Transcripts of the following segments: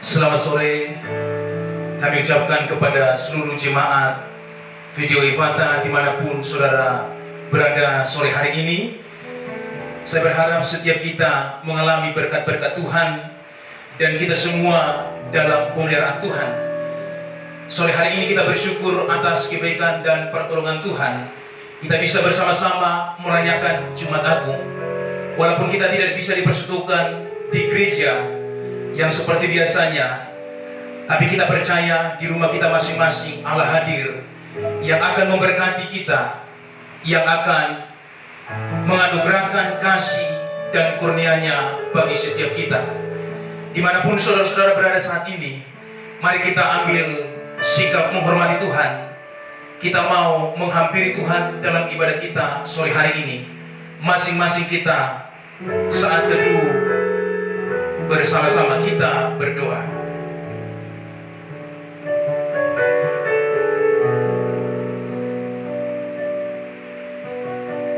Selamat sore, kami ucapkan kepada seluruh jemaat Video Ifata dimanapun saudara berada sore hari ini. Saya berharap setiap kita mengalami berkat-berkat Tuhan dan kita semua dalam pemeliharaan Tuhan. Sore hari ini kita bersyukur atas kebaikan dan pertolongan Tuhan. Kita bisa bersama-sama merayakan Jumat Agung. Walaupun kita tidak bisa dipersatukan di gereja yang seperti biasanya, tapi kita percaya di rumah kita masing-masing Allah hadir, yang akan memberkati kita, yang akan menganugerahkan kasih dan kurnia-Nya bagi setiap kita. Dimanapun saudara-saudara berada saat ini, mari kita ambil sikap menghormati Tuhan. Kita mau menghampiri Tuhan dalam ibadah kita sore hari ini. Masing-masing kita saat teduh bersama-sama kita berdoa.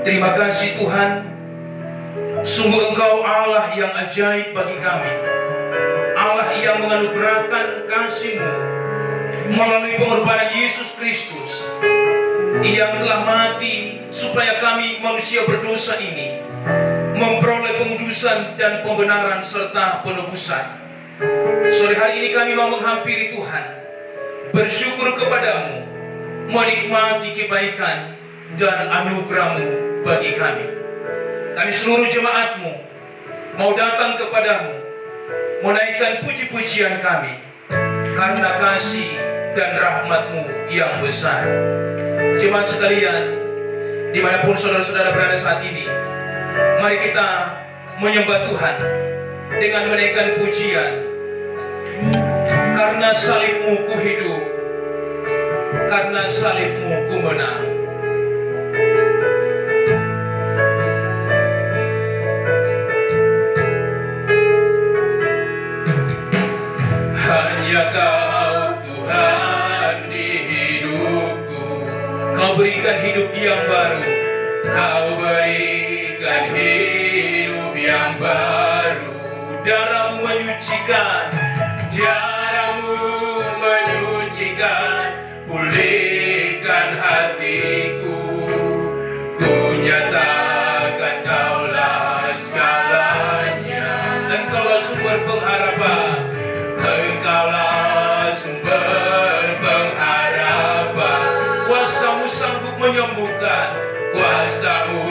Terima kasih Tuhan, sungguh Engkau Allah yang ajaib bagi kami, Allah yang menganugerahkan kasih-Mu melalui pengorbanan Yesus Kristus yang telah mati supaya kami manusia berdosa ini memperoleh pengudusan dan pembenaran serta penebusan. Sore hari ini kami mau menghampiri Tuhan, bersyukur kepadamu, menikmati kebaikan dan anugerah-Mu bagi kami. Kami seluruh jemaat-Mu mau datang kepadamu, menaikkan puji-pujian kami karena kasih dan rahmat-Mu yang besar. Jemaat sekalian, dimanapun saudara-saudara berada saat ini, mari kita menyembah Tuhan dengan menaikkan pujian. Karena salib-Mu ku hidup, karena salib-Mu ku menang. Hanya Kau Tuhan di hidupku, Kau berikan hidup yang baru, Kau berikan hidup yang baru. Darah-Mu menyucikan, darah-Mu menyucikan, pulihkan hatiku. Ku nyatakan Kaulah segalanya. Engkaulah sumber pengharapan, Engkaulah sumber pengharapan. Kuasa-Mu sanggup menyembuhkan, kuasa-Mu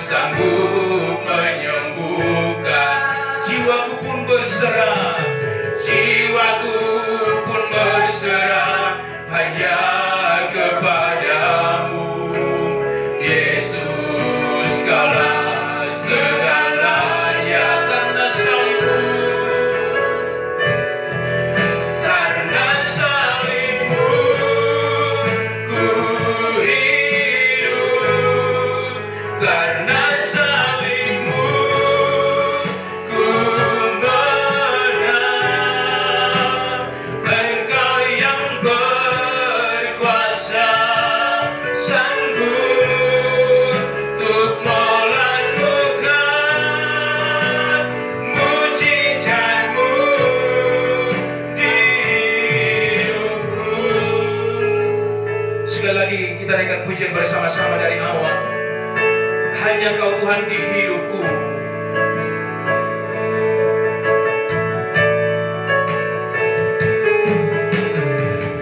sanggup menyembuhkan. Jiwaku pun berserah, jiwaku pun berserah hanya kepadamu. Yesus, Kaulah segalanya. Karena salib-Mu, karena salib-Mu ku hidup, karena salib-Mu ku menang. Engkau yang berkuasa, sanggup untuk melakukan mujizat-Mu di hidupku. Sekali lagi kita naikkan pujian bersama-sama dari awal. Hanya Kau Tuhan di hidupku.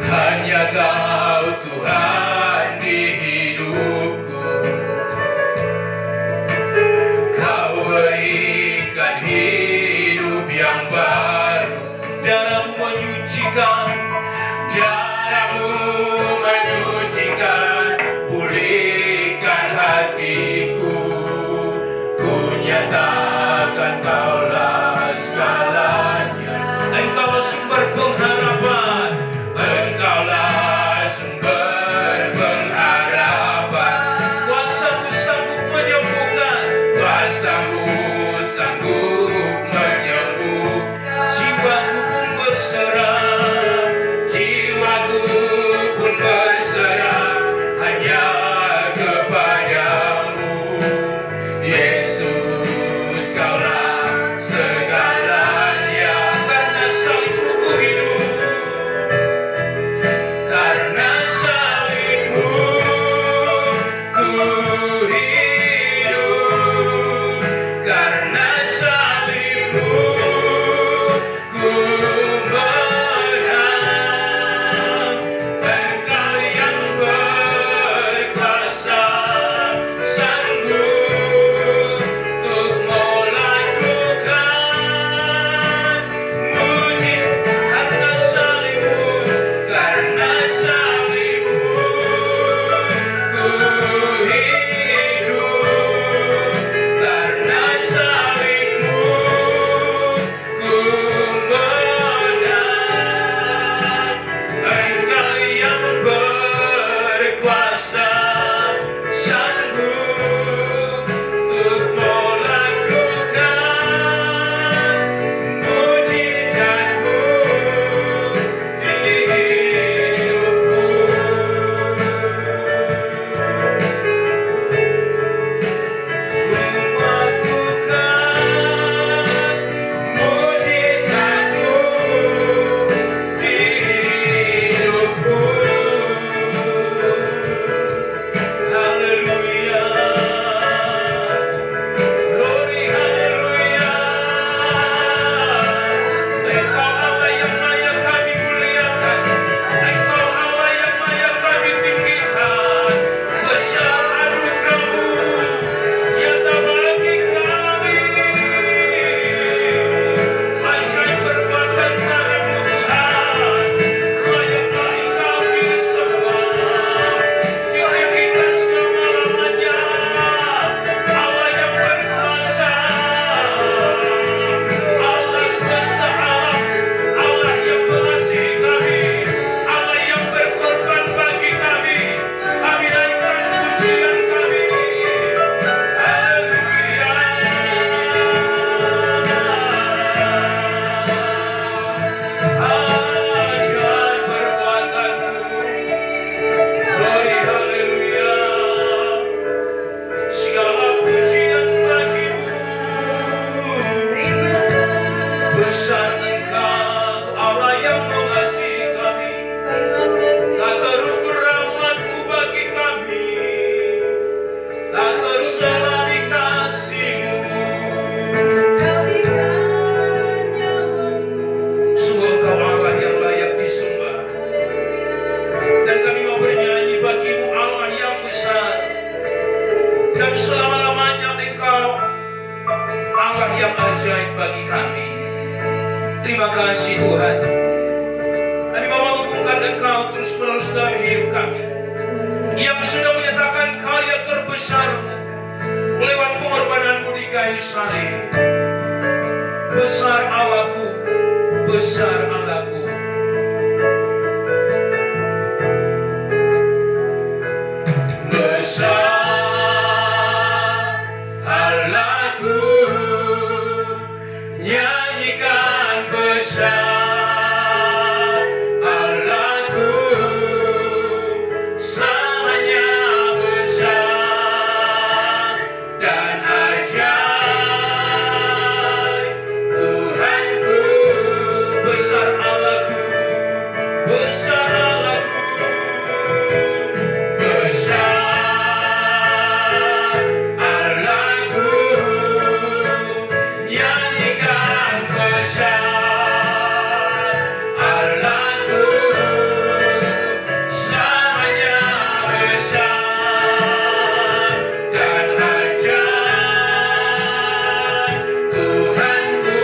Hanya Kau Tuhan di hidupku. Kau berikan hidup yang baru. Darah-Mu menyucikan, darah-Mu menyucikan, pulihkan hatiku. Ku nyatakan Kaulah segalanya. Engkaulah sumber pengharapan, Engkaulah sumber pengharapan. Kuasa-Mu sanggup menyembuhkan, kuasa-Mu sanggup menyembuhkan. Jiwaku pun berserah, jiwaku pun berserah hanya kepadamu. tak tercela di kasih-Mu. Sungguh Engkau Allah yang layak disembah, dan kami mau bernyanyi bagi-Mu Allah yang besar, dan selama-lamanya Engkau Allah yang ajaib bagi kami. Terima kasih Tuhan. Kami mau mengagungkan Engkau terus-menerus dalam hidup kami, yang sudah menyatakan karya terbesar lewat pengorbanan-Mu di kayu salib. Besar Allahku, besar Allahku. Besar Allahku, nyanyikan besar Allahku, selamanya besar dan ajaib Tuhanku. Besar Allahku, besar Allahku, besar Allahku, nyanyikan besar Allahku, selamanya besar dan ajaib Tuhanku,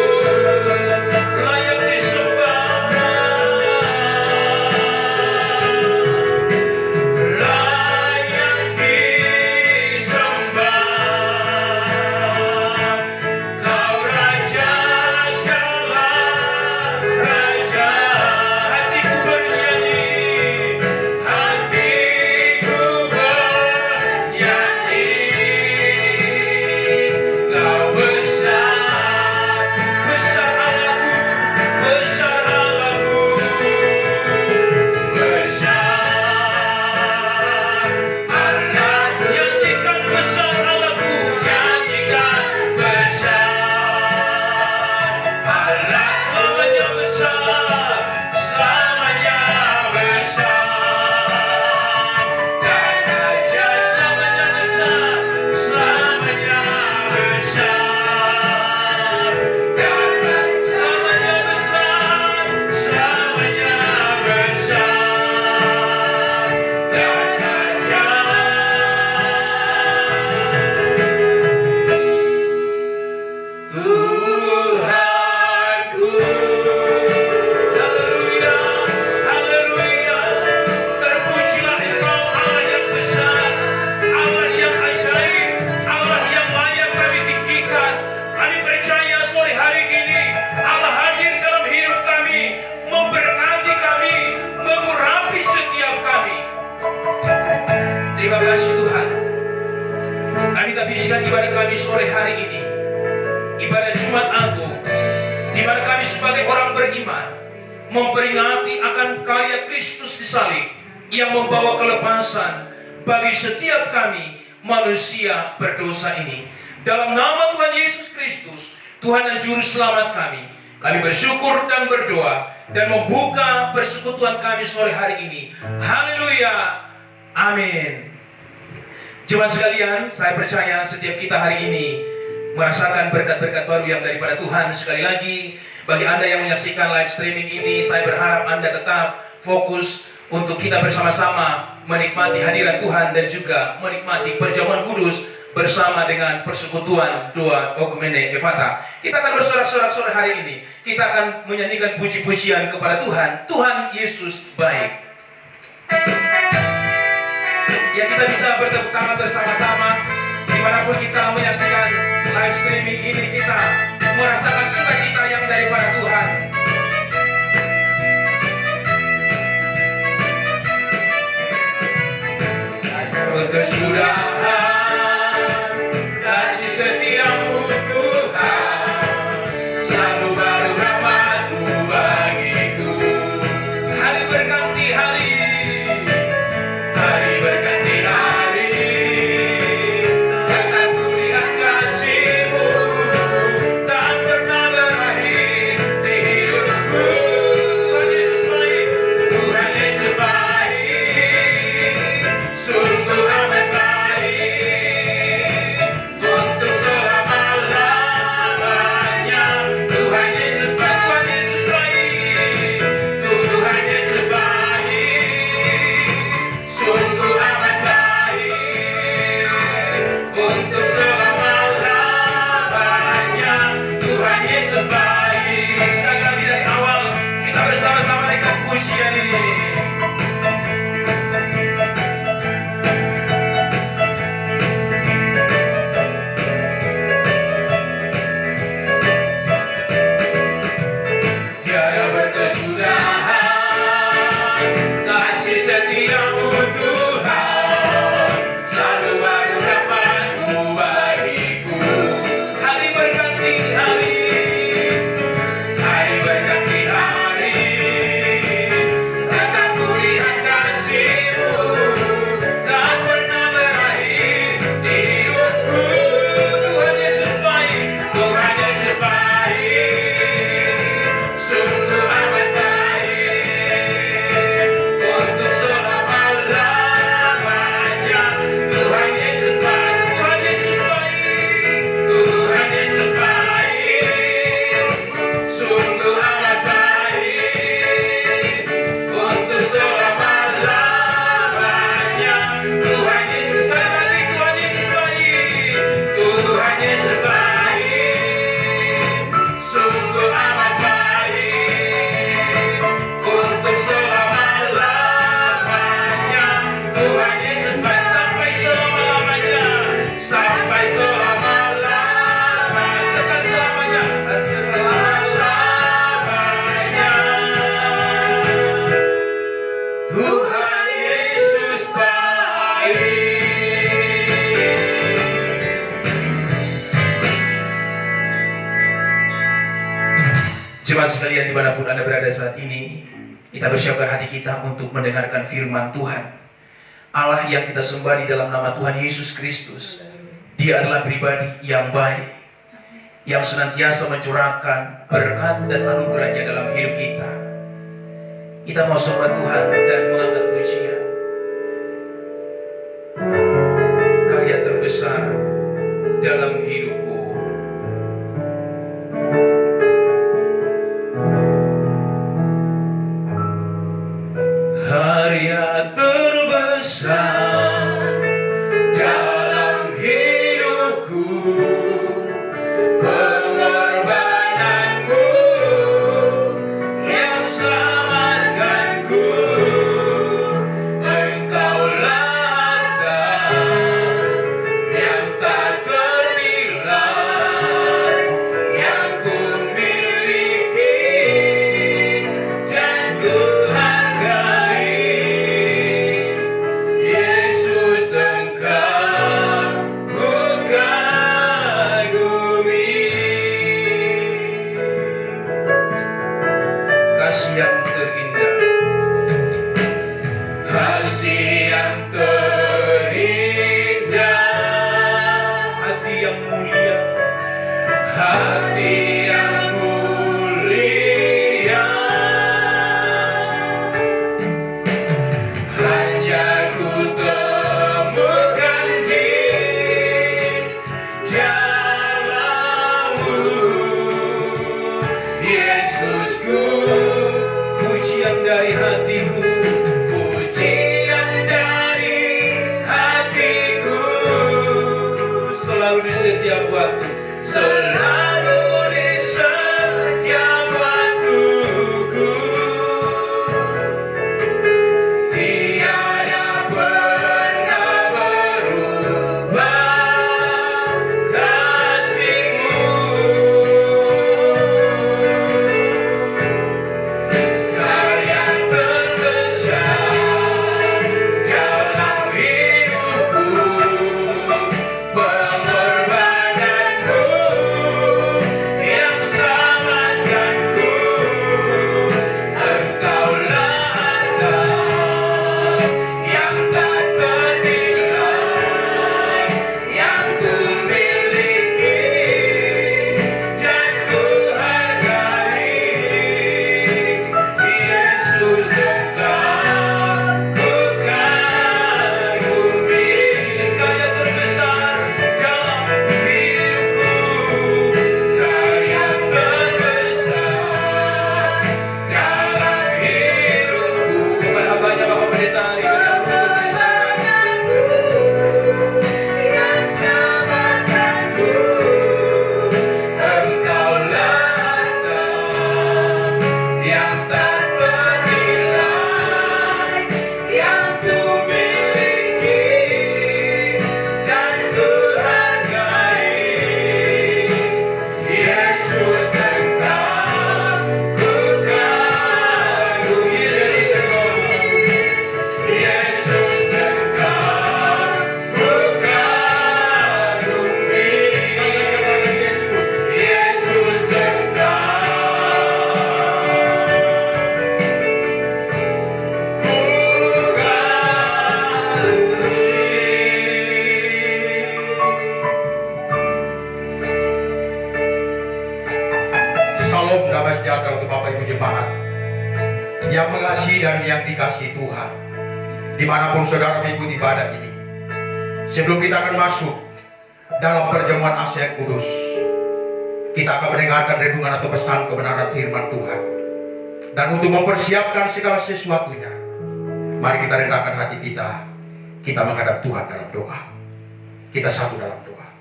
layak disembah, layak disembah. Kau Raja segala raja. Hatiku bernyanyi, hatiku bernyanyi. Kau besar, besar Allahku, besar Allahku, besar Allah. Nyanyikan besar Allahku, nyanyikan besar Allah, selamanya besar, selamanya besar dan ajaib, selamanya besar, selamanya besar dan ajaib, selamanya besar, selamanya besar dan ajaib Tuhanku. Haleluya, haleluya. Terpujilah Engkau Allah yang besar, Allah yang ajaib, Allah yang layak kami tinggikan. Kami percaya sore hari ini Allah hadir dalam hidup kami, memberkati kami, mengurapi setiap kami. Terima kasih Tuhan. Kami habiskan ibadah kami sore hari ini, ibadah Jumat Agung, di mana kami sebagai orang beriman memperingati akan karya Kristus di salib yang membawa kelepasan bagi setiap kami manusia berdosa ini. Dalam nama Tuhan Yesus Kristus, Tuhan dan Juru Selamat kami bersyukur dan berdoa dan membuka persekutuan kami sore hari ini. Haleluya, amin. Jemaat sekalian, saya percaya setiap kita hari ini merasakan berkat-berkat baru yang daripada Tuhan. Sekali lagi, bagi Anda yang menyaksikan live streaming ini, saya berharap Anda tetap fokus untuk kita bersama-sama menikmati hadirat Tuhan dan juga menikmati perjamuan kudus bersama dengan persekutuan doa Okumene Ephata. Kita akan bersorak-sorak sore hari ini. Kita akan menyanyikan puji-pujian kepada Tuhan. Tuhan Yesus baik. Ya, kita bisa bertepuk tangan bersama-sama dimanapun kita menyaksikan live streaming ini. Kita merasakan sukacita yang daripada Tuhan. Kesudahan kasih setiamu Tuhan, selalu baru rahmat-Mu bagiku. Hari berganti hari, hari berganti hari, Jemaat sekalian dimanapun Anda berada saat ini, kita bersiapkan hati kita untuk mendengarkan firman Tuhan. Allah yang kita sembah di dalam nama Tuhan Yesus Kristus, Dia adalah pribadi yang baik, yang senantiasa mencurahkan berkat dan anugerahnya dalam hidup kita. Kita mau sembah Tuhan dan mengangkat pujian. Karya terbesar dalam hidupku. Karya terbesar dalam hidupku, pengorbananmu yang selamatkanku. Engkaulah harta yang tak ternilai, yang ku miliki dan ku hargai. Yesus, Engkau ku kagumi. Kasih yang terindah, kasih yang terindah, hati yang mulia, hati yang mulia. Hanya ku temukan di dalammu, Yesusku. Pujian dari hatiku, pujian dari hatiku, selalu di setiap waktu, selalu di setiap waktuku. Tiada pernah berubah kasih-Mu. Karya terbesar dalam hidupku, pengorbananmu yang selamatkanku. Engkaulah harta yang tak ternilai, yang ku miliki dan ku hargai. Yesus, Engkau ku kagumi. Karya terbesar dalam hidupku, karya terbesar dalam hidupku. Kepada hambanya Bapak Pendeta Ari Berikan terbesar yang selamatkanku. Engkaulah harta yang tak ternilai, yang ku miliki dan ku hargai. Yesus, Engkau ku kagumi. Yesus, Engkau ku kagumi. Yesus, Salam damai sejahtera untuk Bapak Ibu Jemaat yang mengasihi dan yang dikasihi Tuhan, dimanapun saudara mengikuti ibadah ini. Sebelum kita akan masuk dalam perjamuan Asa yang kudus, kita akan mendengarkan renungan atau pesan kebenaran firman Tuhan. Dan untuk mempersiapkan segala sesuatunya, mari kita rendahkan hati kita. Kita menghadap Tuhan dalam doa. Kita satu dalam doa.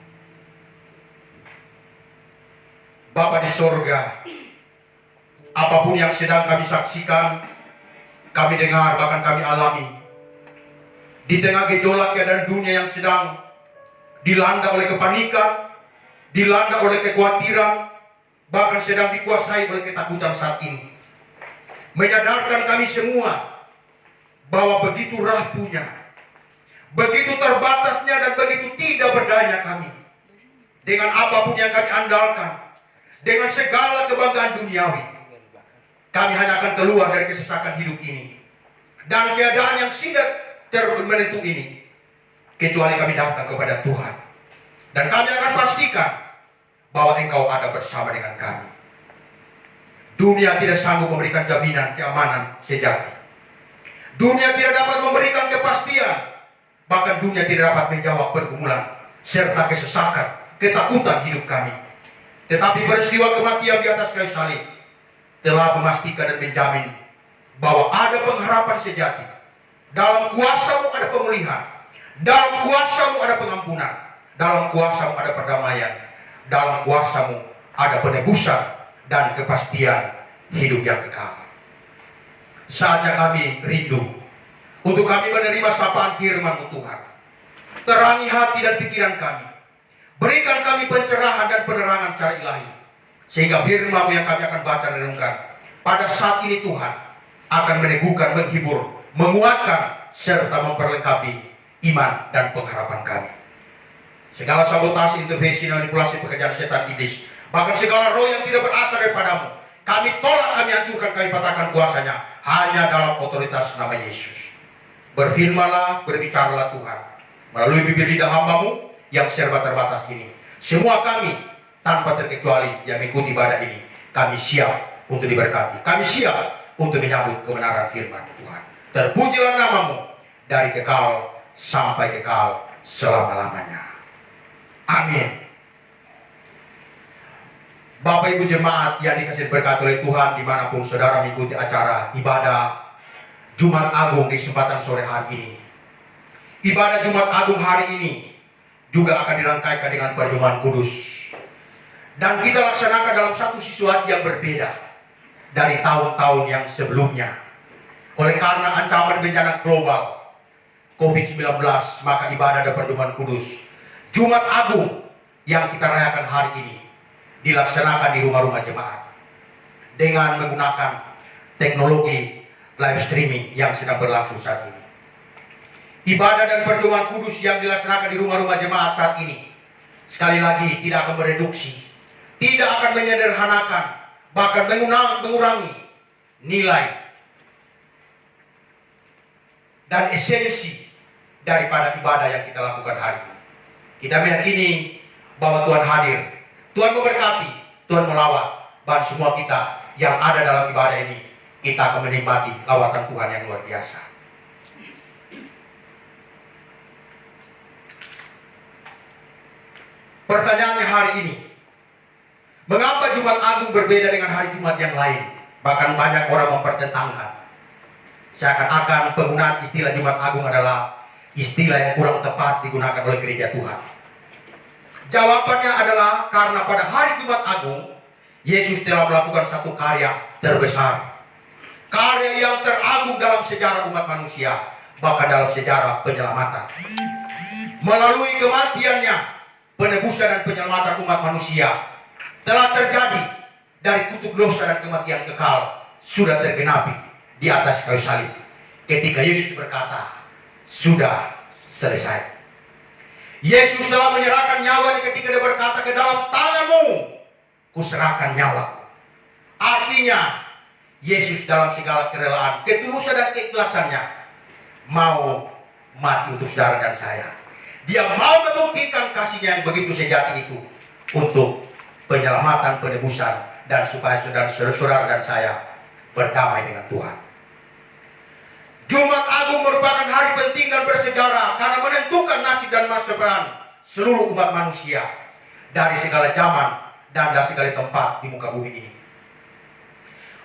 Bapa di sorga, apapun yang sedang kami saksikan, kami dengar, bahkan kami alami, di tengah gejolak keadaan dunia yang sedang dilanda oleh kepanikan, dilanda oleh kekhawatiran, bahkan sedang dikuasai oleh ketakutan saat ini, menyadarkan kami semua bahwa begitu rapuhnya, begitu terbatasnya dan begitu tidak berdaya kami dengan apapun yang kami andalkan, dengan segala kebanggaan duniawi. kami hanya akan keluar dari kesesakan hidup ini dan keadaan yang tidak menentu ini, kecuali kami datang kepada Tuhan. Dan kami akan pastikan bahwa Engkau ada bersama dengan kami. Dunia tidak sanggup memberikan jaminan keamanan sejati. Dunia tidak dapat memberikan kepastian. Bahkan dunia tidak dapat menjawab pergumulan serta kesesakan, ketakutan hidup kami. Tetapi peristiwa kematian di atas kayu salib telah memastikan dan menjamin bahwa ada pengharapan sejati. Dalam kuasa-Mu ada pemulihan, dalam kuasa-Mu ada pengampunan, dalam kuasa-Mu ada perdamaian, dalam kuasa-Mu ada penebusan dan kepastian hidup yang kekal. Saatnya kami rindu untuk kami menerima sapaan firman-Mu Tuhan. Terangi hati dan pikiran kami. Berikan kami pencerahan dan penerangan secara ilahi. Sehingga firman-Mu yang kami akan baca dan renungkan pada saat ini Tuhan akan meneguhkan, menghibur, menguatkan, serta memperlengkapi iman dan pengharapan kami. Segala sabotase, intervensi, manipulasi, pekerjaan setan iblis, bahkan segala roh yang tidak berasal daripada-Mu, kami tolak, kami hancurkan, kami patahkan kuasanya hanya dalam otoritas nama Yesus. Berfirmanlah, berbicaralah Tuhan melalui bibir lidah hamba-Mu yang serba terbatas ini. Semua kami tanpa terkecuali yang mengikuti ibadah ini, kami siap untuk diberkati. Kami siap untuk menyambut kebenaran firman Tuhan. Terpujilah nama-Mu dari kekal sampai kekal selama-lamanya. Amin. Bapak Ibu jemaat yang dikasih berkat oleh Tuhan, dimanapun saudara mengikuti acara ibadah Jumat Agung di kesempatan sore hari ini. Ibadah Jumat Agung hari ini juga akan dirangkaikan dengan perjamuan kudus. Dan kita laksanakan dalam satu situasi yang berbeda dari tahun-tahun yang sebelumnya. Oleh karena ancaman bencana global COVID-19, maka ibadah dan perjamuan kudus Jumat Agung yang kita rayakan hari ini dilaksanakan di rumah-rumah jemaat dengan menggunakan teknologi live streaming yang sedang berlangsung saat ini. Ibadah dan perjamuan kudus yang dilaksanakan di rumah-rumah jemaat saat ini sekali lagi tidak akan mereduksi, tidak akan menyederhanakan, bahkan mengurangi nilai dan esensi daripada ibadah yang kita lakukan hari ini. Kita meyakini bahwa Tuhan hadir, Tuhan memberkati, Tuhan melawat, dan semua kita yang ada dalam ibadah ini, kita akan menikmati lawatan Tuhan yang luar biasa. Pertanyaannya hari ini, mengapa Jumat Agung berbeda dengan hari Jumat yang lain? Bahkan banyak orang mempertentangkan. Seakan-akan penggunaan istilah Jumat Agung adalah istilah yang kurang tepat digunakan oleh gereja Tuhan. Jawabannya adalah karena pada hari Jumat Agung, Yesus telah melakukan satu karya terbesar. Karya yang teragung dalam sejarah umat manusia, bahkan dalam sejarah penyelamatan. Melalui kematiannya, penebusan dan penyelamatan umat manusia telah terjadi dari kutuk dosa dan kematian kekal sudah tergenapi di atas kayu salib. Ketika Yesus berkata, sudah selesai. Yesus telah menyerahkan nyawanya ketika dia berkata, ke dalam tangan-Mu kuserahkan nyawaku. Artinya, Yesus dalam segala kerelaan, ketulusan dan keikhlasannya mau mati untuk saudara dan saya. Dia mau membuktikan kasihnya yang begitu sejati itu untuk penyelamatan, penebusan, dan supaya saudara-saudara dan saya berdamai dengan Tuhan. Jumat Agung merupakan hari penting dan bersejarah karena menentukan nasib dan masa depan seluruh umat manusia dari segala zaman dan dari segala tempat di muka bumi ini.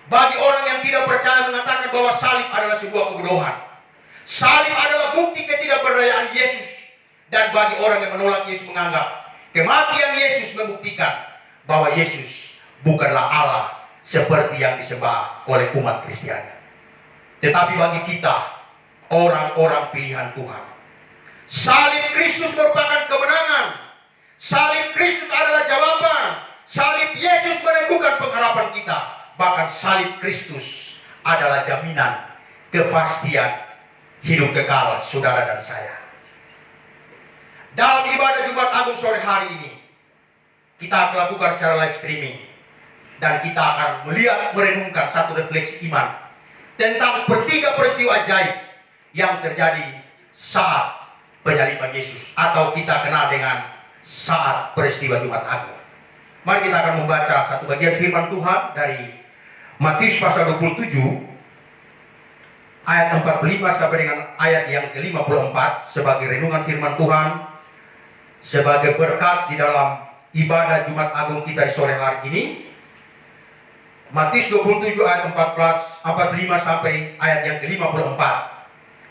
Bagi orang yang tidak percaya mengatakan bahwa salib adalah sebuah kebodohan. Salib adalah bukti ketidakberdayaan Yesus. Dan bagi orang yang menolak Yesus menganggap kematian Yesus membuktikan bahwa Yesus bukanlah Allah seperti yang disembah oleh umat Kristiani. Tetapi bagi kita, orang-orang pilihan Tuhan, salib Kristus merupakan kemenangan. Salib Kristus adalah jawaban. Salib Yesus meneguhkan pengharapan kita. Bahkan salib Kristus adalah jaminan kepastian hidup kekal saudara dan saya. Dalam ibadah Jumat Agung sore hari ini, kita akan lakukan secara live streaming. dan kita akan melihat, merenungkan satu refleksi iman tentang tiga peristiwa ajaib yang terjadi saat penyaliban Yesus, atau kita kenal dengan saat peristiwa Jumat Agung. Mari kita akan membaca satu bagian firman Tuhan dari Matius pasal 27 ayat 45 sampai dengan ayat yang ke-54 sebagai renungan firman Tuhan, sebagai berkat di dalam ibadah Jumat Agung kita di sore hari ini. Matius 27 ayat 45 sampai ayat yang ke-54.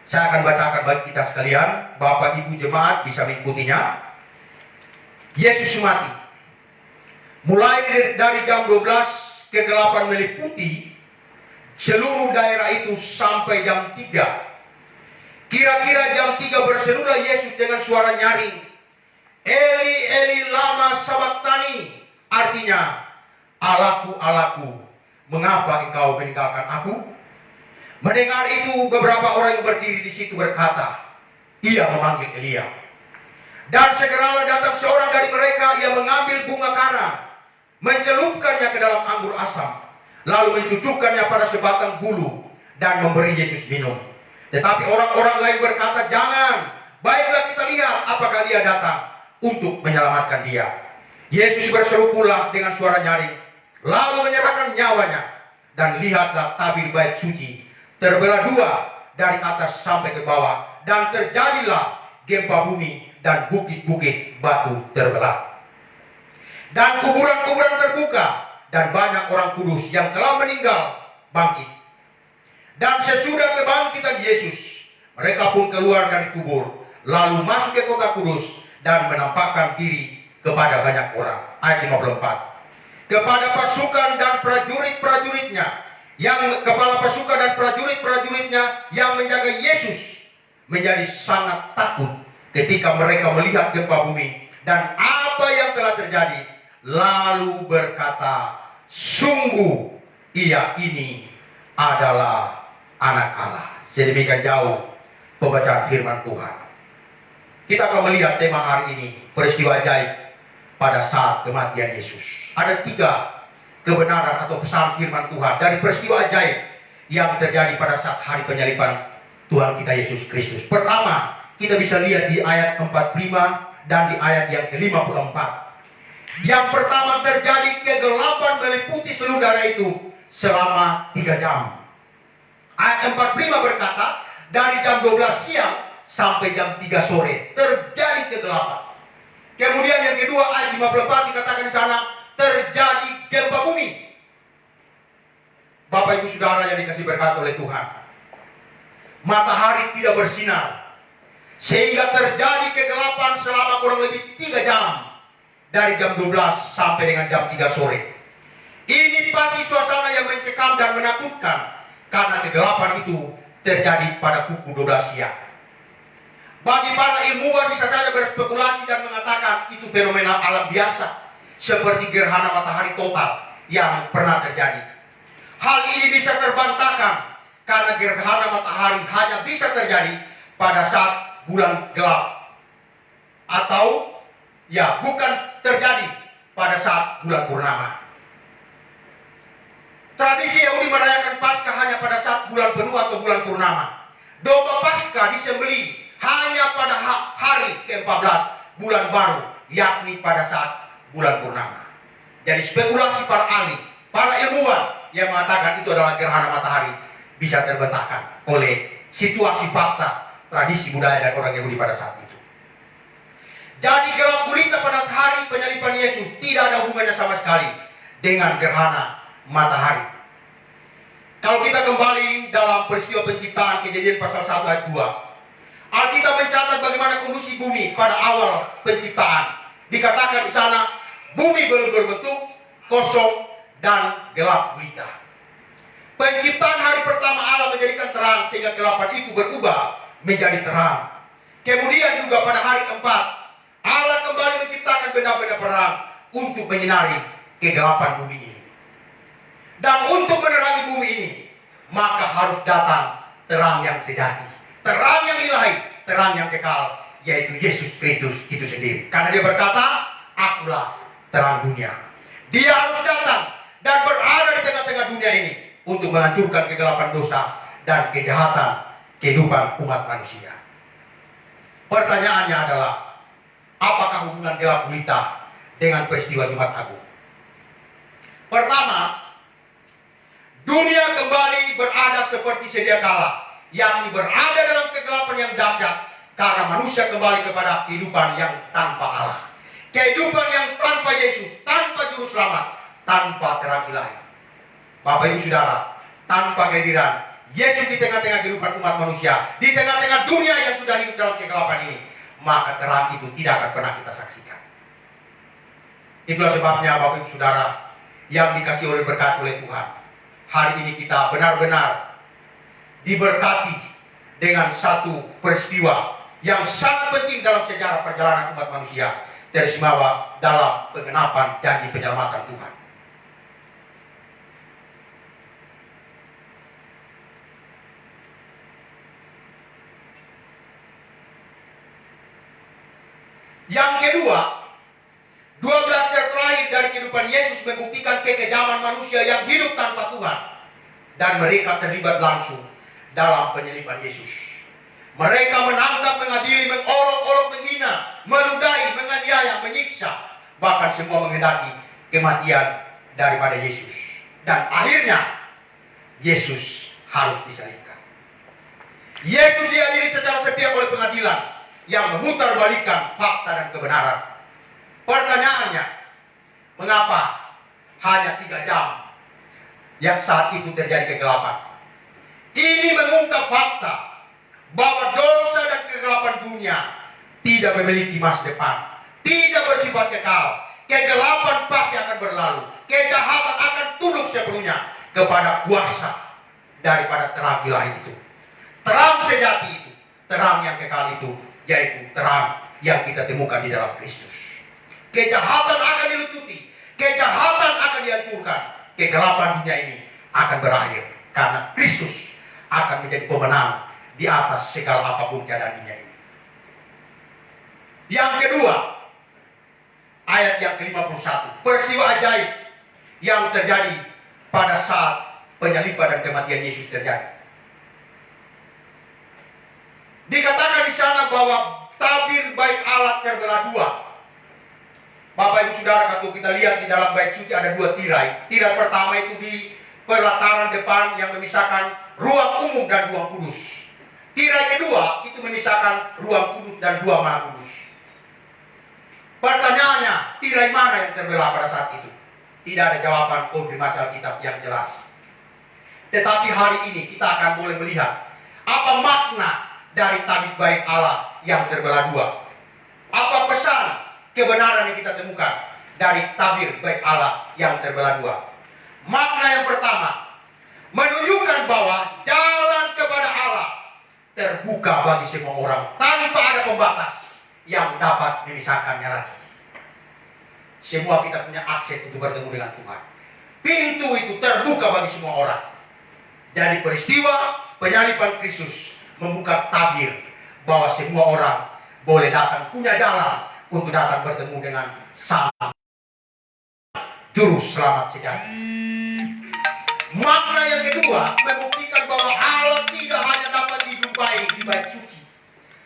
Saya akan bacakan bagi kita sekalian, Bapak Ibu jemaat bisa mengikutinya. Yesus mati. Mulai dari jam 12 kegelapan meliputi seluruh daerah itu sampai jam 3. Kira-kira jam 3 berserulah Yesus dengan suara nyaring, Eli, Eli, lama sabachthani. Artinya, Allahku, Allahku, mengapa engkau meninggalkan aku? Mendengar itu, beberapa orang yang berdiri di situ berkata, ia memanggil Elia. Dan segeralah datang seorang dari mereka, ia mengambil bunga kara, mencelupkannya ke dalam anggur asam, lalu mencucukkannya pada sebatang bulu dan memberi Yesus minum. Tetapi orang-orang lain berkata, jangan, baiklah kita lihat apakah dia datang untuk menyelamatkan dia. Yesus berseru pula dengan suara nyaring, lalu menyerahkan nyawanya. Dan lihatlah tabir bait suci terbelah dua dari atas sampai ke bawah, dan terjadilah gempa bumi dan bukit-bukit batu terbelah. Dan kuburan-kuburan terbuka, dan banyak orang kudus yang telah meninggal bangkit. Dan sesudah kebangkitan Yesus, mereka pun keluar dari kubur, lalu masuk ke kota kudus dan menampakkan diri kepada banyak orang. Ayat 54. Kepada pasukan dan prajurit-prajuritnya, yang kepala pasukan dan prajurit-prajuritnya yang menjaga Yesus menjadi sangat takut ketika mereka melihat gempa bumi dan apa yang telah terjadi, lalu berkata, sungguh ia ini adalah anak Allah. Sedemikian jauh pembacaan firman Tuhan. Kita akan melihat tema hari ini, peristiwa ajaib pada saat kematian Yesus. Ada 3 kebenaran atau pesan firman Tuhan dari peristiwa ajaib yang terjadi pada saat hari penyaliban Tuhan kita Yesus Kristus. Pertama, kita bisa lihat di ayat 45 dan di ayat yang ke-54. Yang pertama, terjadi kegelapan meliputi seluruh daerah itu selama 3 jam. Ayat 45 berkata, dari jam 12 siang sampai jam 3 sore terjadi kegelapan. Kemudian yang kedua, ayat 54 dikatakan di sana, terjadi gempa bumi. Bapak Ibu Saudara yang dikasih berkat oleh Tuhan, matahari tidak bersinar, sehingga terjadi kegelapan selama kurang lebih 3 jam, dari jam 12 sampai dengan jam 3 sore. Ini pasti suasana yang mencekam dan menakutkan, karena kegelapan itu terjadi pada pukul 12 siang. Bagi para ilmuwan bisa saja berspekulasi dan mengatakan itu fenomena alam biasa, seperti gerhana matahari total yang pernah terjadi. Hal ini bisa terbantahkan karena gerhana matahari hanya bisa terjadi pada saat bulan gelap, atau bukan terjadi pada saat bulan purnama. Tradisi Yahudi merayakan Paskah hanya pada saat bulan penuh atau bulan purnama. Domba Paskah disembelih hanya pada hari ke-14 bulan baru, yakni pada saat bulan purnama. Jadi spekulasi para ahli, para ilmuwan yang mengatakan itu adalah gerhana matahari bisa terbantahkan oleh situasi fakta, tradisi budaya dan orang Yahudi pada saat itu. Jadi gelap gulita pada hari penyaliban Yesus tidak ada hubungannya sama sekali dengan gerhana matahari. Kalau kita kembali dalam peristiwa penciptaan, Kejadian pasal 1 ayat 2, Alkitab mencatat bagaimana kondisi bumi pada awal penciptaan. Dikatakan di sana, bumi belum berbentuk, kosong dan gelap gulita. Penciptaan hari pertama Allah menjadikan terang sehingga kegelapan itu berubah menjadi terang. Kemudian juga pada hari keempat, Allah kembali menciptakan benda-benda perang untuk menyinari kegelapan bumi ini. Dan untuk menerangi bumi ini, maka harus datang terang yang sejati, terang yang ilahi, terang yang kekal, yaitu Yesus Kristus itu sendiri. Karena dia berkata, akulah terang dunia. Dia harus datang dan berada di tengah-tengah dunia ini untuk menghancurkan kegelapan dosa dan kejahatan kehidupan umat manusia. Pertanyaannya adalah, apakah hubungan gelap gulita dengan peristiwa Jumat Agung? Pertama, dunia kembali berada seperti sedia kala, yakni berada dalam kegelapan yang dahsyat karena manusia kembali kepada kehidupan yang tanpa Allah, kehidupan yang tanpa Yesus, tanpa juru selamat, tanpa terang ilahi. Bapak Ibu Saudara, tanpa kehadiran Yesus di tengah-tengah kehidupan umat manusia, di tengah-tengah dunia yang sudah hidup dalam kegelapan ini, maka terang itu tidak akan pernah kita saksikan. Itulah sebabnya Bapak Ibu Saudara yang dikasih oleh berkat oleh Tuhan, hari ini kita benar-benar diberkati dengan satu peristiwa yang sangat penting dalam sejarah perjalanan umat manusia, teristimewa dalam pengenapan janji penyelamatan Tuhan. Yang kedua, 12 tahun terakhir dari kehidupan Yesus membuktikan kekejaman manusia yang hidup tanpa Tuhan, dan mereka terlibat langsung dalam penyaliban Yesus. Mereka menangkap, mengadili, mengolok-olok, menghina, meludahi, menganiaya, menyiksa, bahkan semua menghendaki kematian daripada Yesus. Dan akhirnya Yesus harus disalibkan. Yesus diadili secara sepihak oleh pengadilan yang memutarbalikkan fakta dan kebenaran. Pertanyaannya, mengapa hanya 3 jam yang saat itu terjadi kegelapan? Ini mengungkap fakta bahwa dosa dan kegelapan dunia tidak memiliki masa depan, tidak bersifat kekal. Kegelapan pasti akan berlalu, kejahatan akan tunduk sepenuhnya kepada kuasa daripada terang ilahi itu. Terang sejati itu, terang yang kekal itu, yaitu terang yang kita temukan di dalam Kristus. Kejahatan akan dilucuti, kejahatan akan dihancurkan, kegelapan dunia ini akan berakhir karena Kristus akan menjadi pemenang di atas segala apapun keadaan dunia ini. Yang kedua, ayat yang ke-51, peristiwa ajaib yang terjadi pada saat penyaliban dan kematian Yesus terjadi. Dikatakan di sana bahwa tabir bait Allah terbelah 2. Bapak Ibu Saudara, kalau kita lihat di dalam bait suci ada 2 tirai. Tirai pertama itu di pelataran depan yang memisahkan ruang umum dan ruang kudus. Tirai kedua itu memisahkan ruang kudus dan ruang maha kudus. Pertanyaannya, tirai mana yang terbelah pada saat itu? Tidak ada jawaban konfirmasi Alkitab yang jelas. Tetapi hari ini kita akan boleh melihat apa makna dari tabir bait Allah yang terbelah 2. Apa pesan kebenaran yang kita temukan dari tabir bait Allah yang terbelah 2? Makna yang pertama, menunjukkan bahwa jalan kepada Allah terbuka bagi semua orang tanpa ada pembatas yang dapat memisahkannya lagi. Semua kita punya akses untuk bertemu dengan Tuhan. Pintu itu terbuka bagi semua orang. Jadi peristiwa penyaliban Kristus membuka tabir bahwa semua orang boleh datang, punya jalan untuk datang bertemu dengan Sang Juru Selamat sejati. Makna yang kedua membuktikan bahwa Allah tidak hanya dapat dijumpai di bait suci,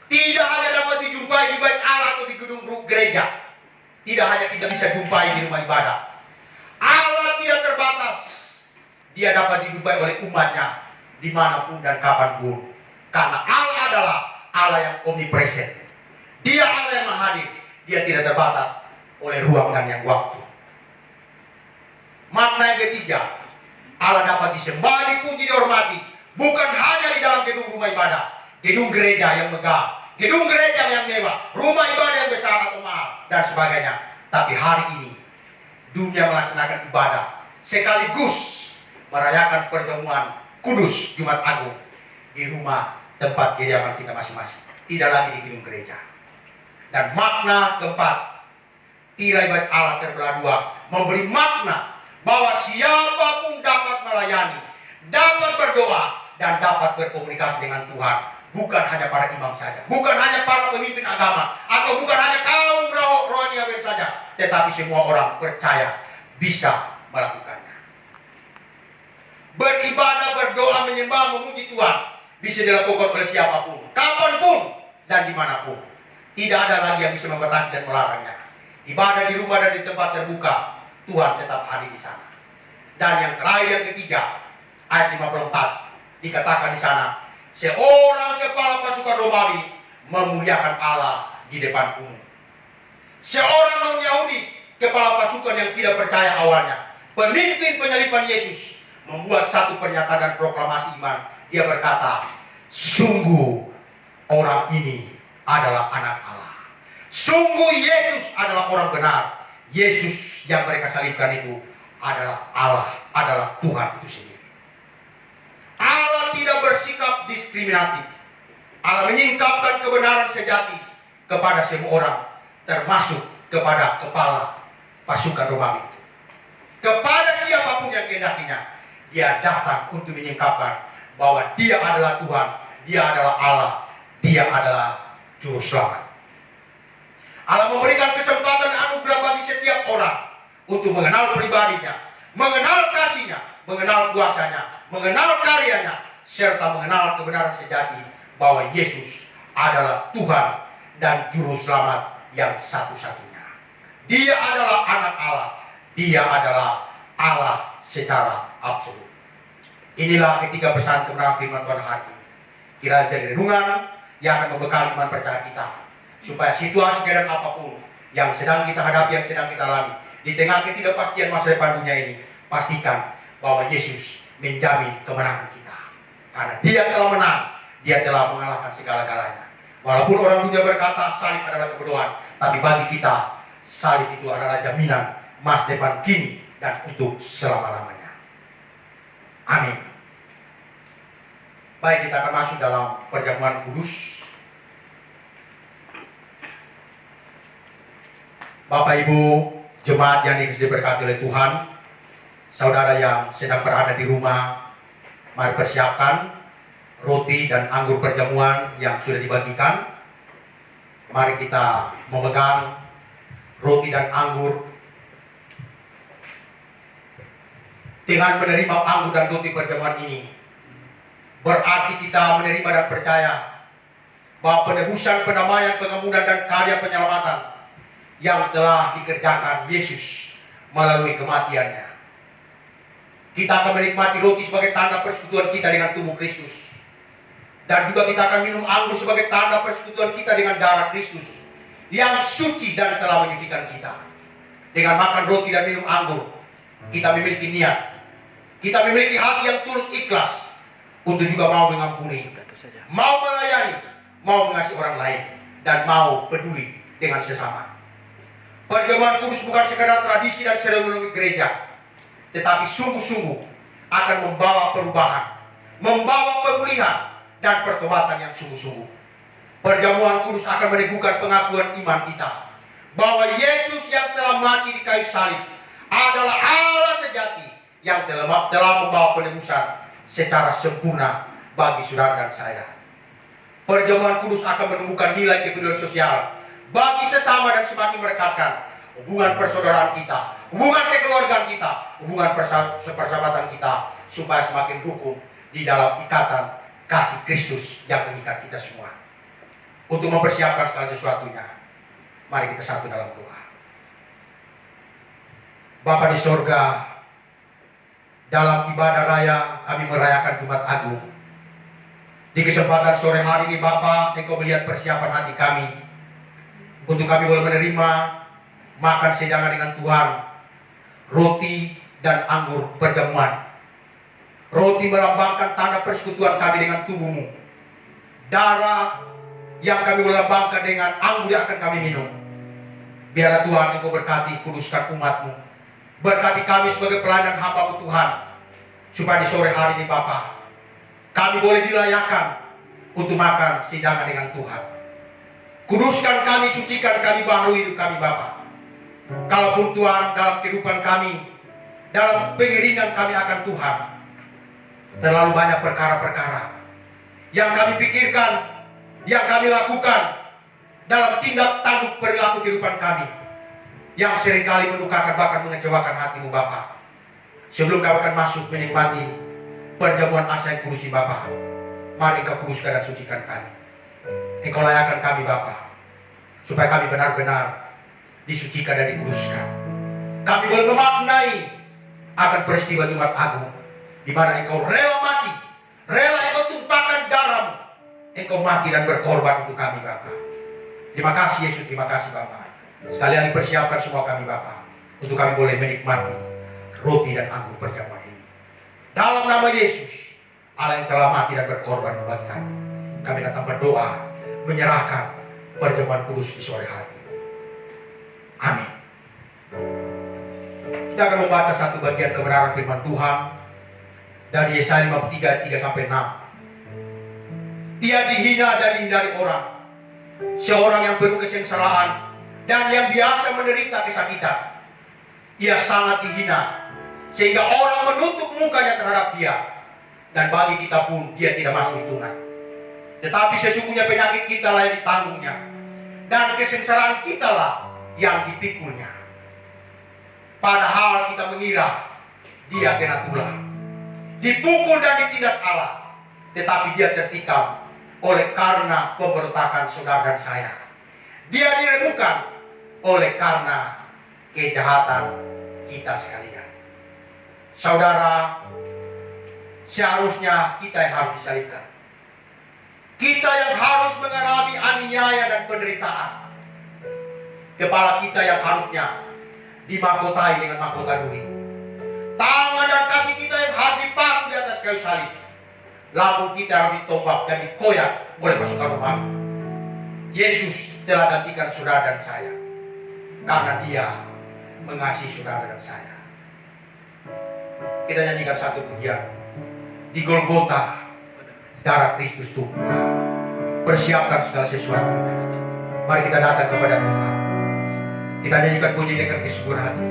tidak hanya dapat dijumpai di bait Allah atau di gedung gereja, tidak hanya kita bisa jumpai di rumah ibadah. Allah tidak terbatas, Dia dapat dijumpai oleh umatnya dimanapun dan kapanpun. Karena Allah adalah Allah yang omnipresent. Dia Allah yang hadir. Dia tidak terbatas oleh ruang dan yang waktu. Makna yang ketiga, Allah dapat disembah, dipuji, dihormati, bukan hanya di dalam gedung rumah ibadah, gedung gereja yang megah, gedung gereja yang mewah, rumah ibadah yang besar atau mahal, dan sebagainya. Tapi hari ini dunia melaksanakan ibadah sekaligus merayakan pertemuan kudus Jumat Agung di rumah tempat kediaman kita masing-masing, tidak lagi di gedung gereja. Dan makna keempat, tirai bait Allah terbelah 2 memberi makna bahwa siapapun dapat melayani, dapat berdoa, dan dapat berkomunikasi dengan Tuhan. Bukan hanya para imam saja, bukan hanya para pemimpin agama, atau bukan hanya kaum rohani saja, tetapi semua orang percaya bisa melakukannya. beribadah, berdoa, menyembah, memuji Tuhan bisa dilakukan oleh siapapun, kapanpun dan dimanapun. Tidak ada lagi yang bisa membatasi dan melarangnya. Ibadah di rumah dan di tempat terbuka, Tuhan tetap hadir di sana. Dan yang terakhir, yang ketiga, ayat 54 dikatakan di sana, seorang kepala pasukan Romawi memuliakan Allah di depan umum. Seorang non-Yahudi, kepala pasukan yang tidak percaya awalnya, pemimpin penyaliban Yesus, membuat satu pernyataan dan proklamasi iman. Dia berkata, sungguh orang ini adalah anak Allah. Sungguh Yesus adalah orang benar. Yesus yang mereka salibkan itu adalah Allah, adalah Tuhan itu sendiri. Allah tidak bersikap diskriminatif. Allah menyingkapkan kebenaran sejati kepada semua orang, termasuk kepada kepala pasukan Romawi itu. Kepada siapapun yang kehendakinya, dia datang untuk menyingkapkan bahwa dia adalah Tuhan, dia adalah Allah, dia adalah Juru Selamat. Allah memberikan kesempatan anugerah bagi setiap orang untuk mengenal pribadinya, mengenal kasihnya, mengenal kuasanya, mengenal karyanya, serta mengenal kebenaran sejati bahwa Yesus adalah Tuhan dan Juru Selamat yang satu-satunya. Dia adalah anak Allah, dia adalah Allah secara absolut. Inilah ketiga pesan kebenaran firman Tuhan hari ini. Kiranya jadi renungan yang akan membekali iman percaya kita, supaya situasi keadaan apapun yang sedang kita hadapi, yang sedang kita alami, di tengah ketidakpastian masa depan dunia ini, pastikan bahwa Yesus menjamin kemenangan kita. Karena dia telah menang, dia telah mengalahkan segala-galanya. Walaupun orang dunia berkata salib adalah kebodohan, tapi bagi kita salib itu adalah jaminan masa depan kini dan untuk selama-lamanya. Amin. Baik, kita akan masuk dalam perjamuan kudus. Bapak Ibu jemaat yang diberkati oleh Tuhan, saudara yang sedang berada di rumah, mari persiapkan roti dan anggur perjamuan yang sudah dibagikan. Mari kita memegang roti dan anggur. Dengan menerima anggur dan roti perjamuan ini, berarti kita menerima dan percaya bahwa penebusan, pendamaian, pengampunan dan karya penyelamatan yang telah dikerjakan Yesus melalui kematiannya. Kita akan menikmati roti sebagai tanda persekutuan kita dengan tubuh Kristus. Dan juga kita akan minum anggur sebagai tanda persekutuan kita dengan darah Kristus yang suci dan telah menyucikan kita. Dengan makan roti dan minum anggur, kita memiliki niat, kita memiliki hati yang tulus ikhlas untuk juga mau mengampuni, mau melayani, mau mengasihi orang lain, dan mau peduli dengan sesama. Perjamuan kudus bukan sekadar tradisi dan seremoni gereja, tetapi sungguh-sungguh akan membawa perubahan, membawa pemulihan, dan pertobatan yang sungguh-sungguh. Perjamuan kudus akan meneguhkan pengakuan iman kita bahwa Yesus yang telah mati di kayu salib adalah Allah sejati yang telah membawa penebusan secara sempurna bagi saudara dan saya. Perjamuan kudus akan menemukan nilai kepedulian sosial bagi sesama dan semakin merekatkan hubungan persaudaraan kita, hubungan kekeluargaan kita, hubungan persahabatan kita, supaya semakin rukun di dalam ikatan kasih Kristus yang mengikat kita semua. Untuk mempersiapkan segala sesuatunya, mari kita satu dalam doa. Bapa di sorga, dalam ibadah raya kami merayakan Jumat Agung. Di kesempatan sore hari ini Bapa, Engkau melihat persiapan hati kami untuk kami boleh menerima makan sedangan dengan Tuhan, roti dan anggur perjamuan. Roti melambangkan tanda persekutuan kami dengan tubuh-Mu. Darah yang kami melambangkan dengan anggur yang akan kami minum. Biarlah Tuhan Engkau berkati, kuduskan umat-Mu. Berkati kami sebagai pelayan hamba-Mu Tuhan. Supaya di sore hari ini Bapa, kami boleh dilayakkan untuk makan hidangan dengan Tuhan. Kuduskan kami, sucikan kami, baharui hidup kami Bapa. Kalaupun Tuhan dalam kehidupan kami, dalam pengiringan kami akan Tuhan, terlalu banyak perkara-perkara yang kami pikirkan, yang kami lakukan dalam tindak tanduk perilaku kehidupan kami, yang seringkali mendukakan bahkan mengecewakan hati-Mu Bapa. Sebelum kami akan masuk menikmati perjamuan asa yang kudusi Bapa. Mari Engkau kuduskan dan sucikan kami. Engkau layakkan kami Bapa, supaya kami benar-benar disucikan dan dikuduskan. Kami boleh memaknai akan peristiwa Jumat Agung, di mana Engkau rela mati, rela Engkau tumpahkan darahmu, Engkau mati dan berkorban untuk kami Bapa. Terima kasih Yesus, terima kasih Bapa. Sekali-kali persiapkan semua kami Bapa, untuk kami boleh menikmati roti dan anggur perjamuan ini. Dalam nama Yesus, Allah yang telah mati dan berkorban buat kami datang berdoa, menyerahkan perjamuan kudus di sore hari ini. Amin. Kita akan membaca satu bagian kebenaran firman Tuhan dari Yesaya 53 3-6. Ia dihina dan dihindari orang, seorang yang penuh kesengsaraan dan yang biasa menderita kesakitan. Ia sangat dihina sehingga orang menutup mukanya terhadap dia, dan bagi kita pun dia tidak masuk hitungan. Tetapi sesungguhnya penyakit kita lah yang ditanggungnya, dan kesengsaraan kita lah yang dipikulnya. Padahal kita mengira dia kena tulah, dipukul dan ditindas Allah, tetapi dia tertikam oleh karena pemberontakan saudara dan saya. Dia diremukkan oleh karena kejahatan kita sekalian. Saudara, seharusnya kita yang harus disalibkan. Kita yang harus mengalami aniaya dan penderitaan. Kepala kita yang harusnya dimahkotai dengan mahkota duri. Tangan dan kaki kita yang harus dipaku di atas kayu salib. Lambung kita harus ditombak dan dikoyak oleh pasukan Romawi. Yesus telah gantikan saudara dan saya, karena dia mengasihi saudara dan saya. Kita nyanyikan satu pujian. Di Golgota darah Kristus tumpah. Persiapkan segala sesuatu. Mari kita datang kepada Tuhan. Kita nyanyikan puji dengan kesuburan hati.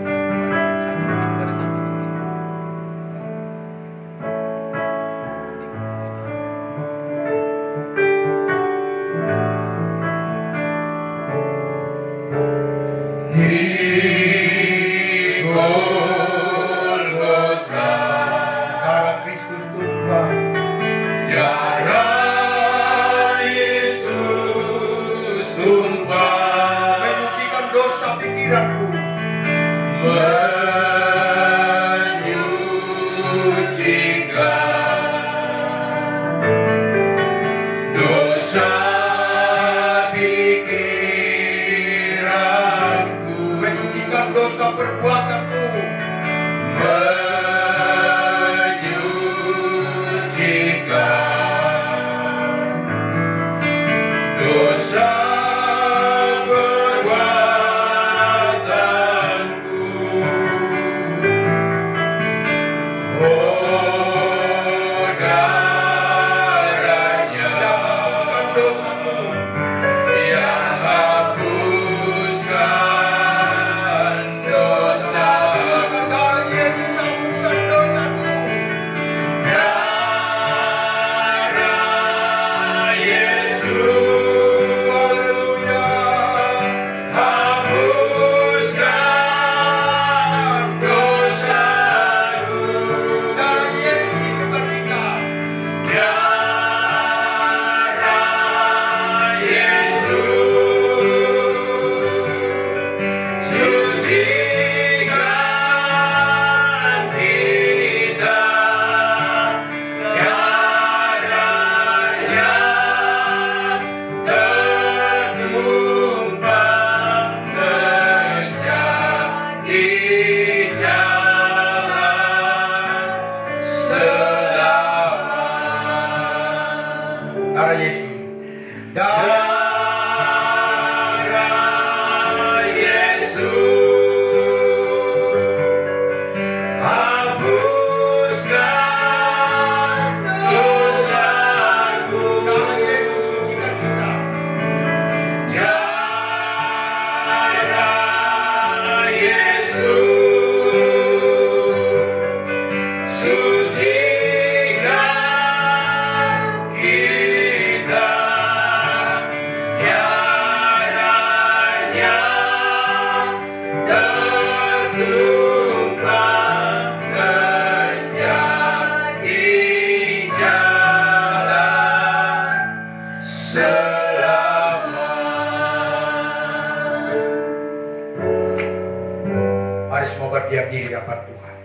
semua berdiam diri di hadapan Tuhan.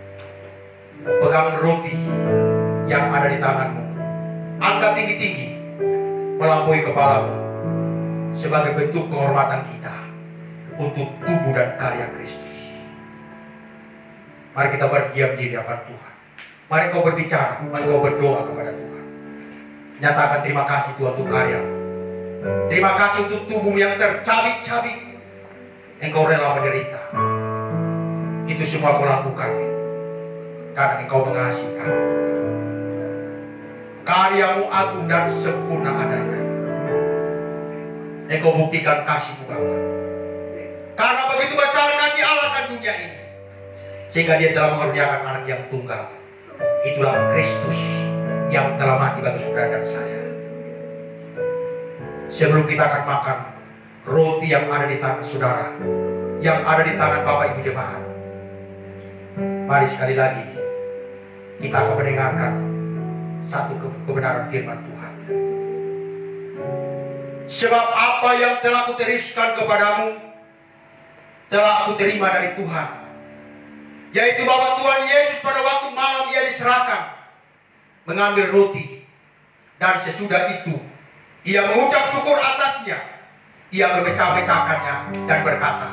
Pegang roti yang ada di tanganmu, angkat tinggi-tinggi melampaui kepalamu sebagai bentuk penghormatan kita untuk tubuh dan karya Kristus. Mari kita berdiam diri di hadapan Tuhan. Mari kau berbicara, mari kau berdoa kepada Tuhan. Nyatakan terima kasih Tuhan untuk karya-Mu. Terima kasih untuk tubuhmu yang tercabik-cabik. Engkau rela menderita. Itu semua kau lakukan karena Engkau mengasihi kami. Karya-Mu agung dan sempurna adanya. Engkau buktikan kasih-Mu Bapa. Karena begitu besar kasih Allah akan dunia ini, sehingga Dia telah mengaruniakan anak yang tunggal. Itulah Kristus yang telah mati bagi saudara dan saya. Sebelum kita akan makan roti yang ada di tangan saudara, yang ada di tangan Bapak Ibu Jemaat, mari sekali lagi kita akan mendengarkan satu kebenaran firman Tuhan. Sebab apa yang telah kuteruskan kepadamu telah aku terima dari Tuhan, yaitu bahwa Tuhan Yesus pada waktu malam Ia diserahkan mengambil roti, dan sesudah itu Ia mengucap syukur atasnya. Ia memecah-mecahkannya dan berkata,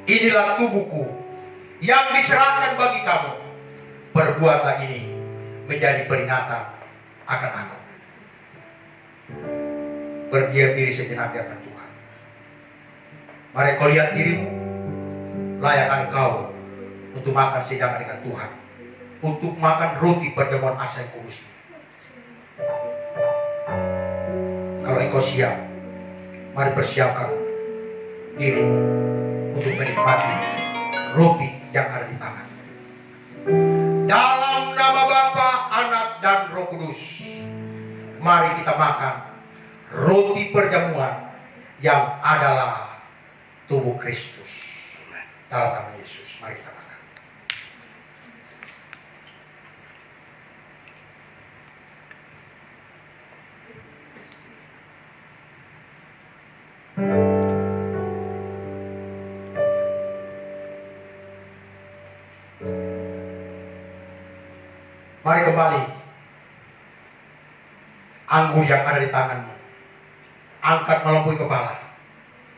inilah tubuhku yang diserahkan bagi kamu. Perbuatlah ini menjadi peringatan akan aku. Berdiam diri sejenak di hadapan Tuhan. Mari kau lihat dirimu, layak engkau untuk makan sejaman dengan Tuhan, untuk makan roti perjamuan asa yang kudus. Kalau engkau siap, mari persiapkan dirimu untuk menikmati roti yang ada di tangan. Dalam nama Bapa, Anak, dan Roh Kudus, mari kita makan roti perjamuan yang adalah tubuh Kristus. Dalam nama Yesus, mari kita makan. Mari kembali. Anggur yang ada di tanganmu, angkat melampaui kepala.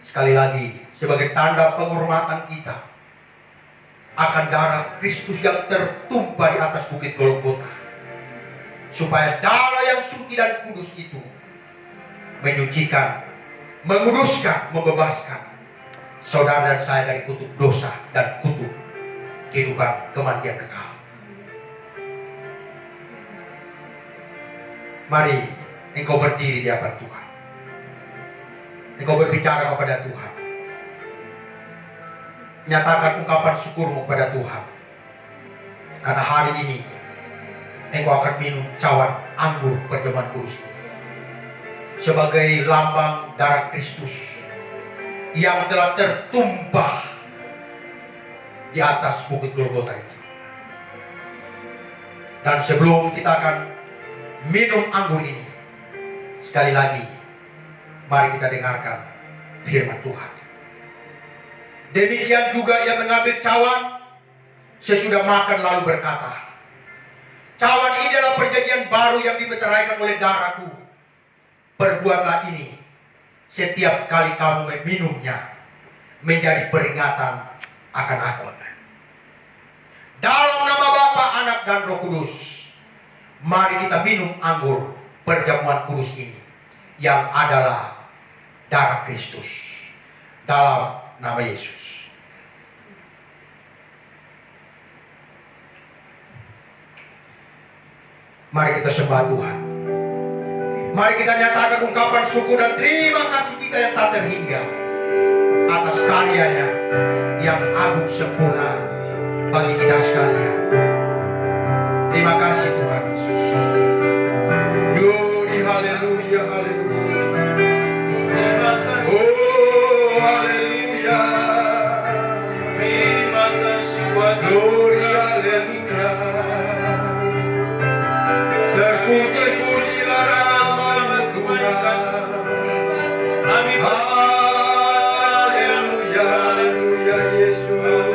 Sekali lagi, sebagai tanda penghormatan kita akan darah Kristus yang tertumpah di atas bukit Golgota, supaya darah yang suci dan kudus itu menyucikan, menguduskan, membebaskan saudara dan saya dari kutuk dosa dan kutuk kehidupan kematian kekal. Mari engkau berdiri di hadapan Tuhan. Engkau berbicara kepada Tuhan. Nyatakan ungkapan syukurmu kepada Tuhan. Karena hari ini engkau akan minum cawan anggur perjamuan kudus sebagai lambang darah Kristus yang telah tertumpah di atas bukit Golgota itu. Dan sebelum kita akan minum anggur ini, sekali lagi mari kita dengarkan firman Tuhan. Demikian juga Ia mengambil cawan sesudah makan lalu berkata, cawan ini adalah perjanjian baru yang dimeteraikan oleh darahku. Perbuatlah ini setiap kali kamu meminumnya menjadi peringatan akan aku. Dalam nama Bapa, Anak, dan Roh Kudus, mari kita minum anggur perjamuan kudus ini yang adalah darah Kristus. Dalam nama Yesus. Mari kita sembah Tuhan. Mari kita nyatakan ungkapan syukur dan terima kasih kita yang tak terhingga atas karyanya yang agung sempurna bagi kita sekalian. Terima kasih Tuhan. Glory, haleluya, haleluya. Oh, haleluya. Terima kasih buat Glory, haleluya. Terpuji-pujilah nama Tuhan. Kami Haleluya, haleluya Yesus.